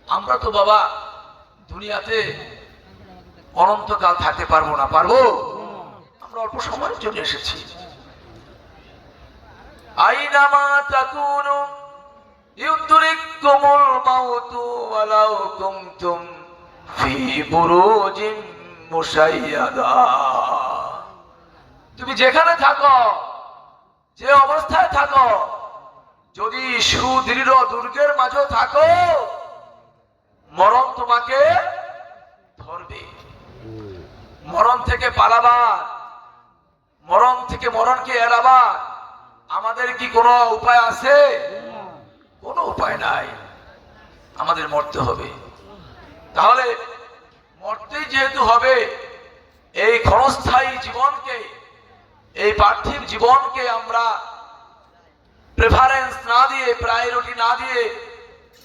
আমরা তো বাবা দুনিয়াতে অনন্তকাল থাকতে পারবো না, পারবো? আমরা অল্প সময়ের জন্য এসেছি। আইনামা তাকুনু ইউদরিকুমুল মাউতু ওয়ালাউ কুনতুম ফি বুরুজিম মুশাইয়াদা। তুমি যেখানে থাকো, যে অবস্থায় থাকো, যদি সুদৃঢ় দুর্গের মাঝে থাকো, মরণ তোমাকে ধরবে। মরণ থেকে পালাবার, মরণ থেকে মরণকে এড়াবার আমাদের কি কোনো উপায় আছে? কোনো উপায় নাই, আমাদের মরতে হবে। তাহলে মরতেই যেহেতু হবে, এই ক্ষণস্থায়ী জীবনকে, এই পার্থিব জীবনকে আমরা প্রেফারেন্স না দিয়ে, প্রায়োরিটি না দিয়ে,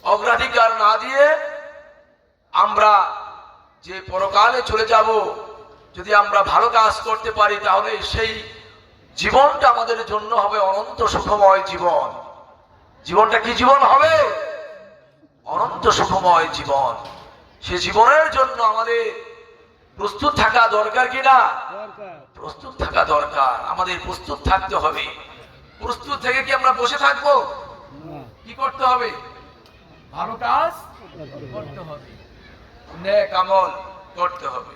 অগ্রাধিকার না দিয়ে আমরা যে পরকালে চলে যাব, যদি আমরা ভালো কাজ করতে পারি, তাহলে সেই জীবনটা আমাদের জন্য হবে অনন্ত সুখময় জীবন। জীবনটা কি জীবন হবে? অনন্ত সুখময় জীবন। সে জীবনের জন্য আমাদের প্রস্তুত থাকা দরকার কিনা? প্রস্তুত থাকা দরকার, আমাদের প্রস্তুত থাকতে হবে। প্রস্তুত থেকে কি আমরা বসে থাকবো? কি করতে হবে? ভালো কাজ করতে হবে, নেক আমল করতে হবে।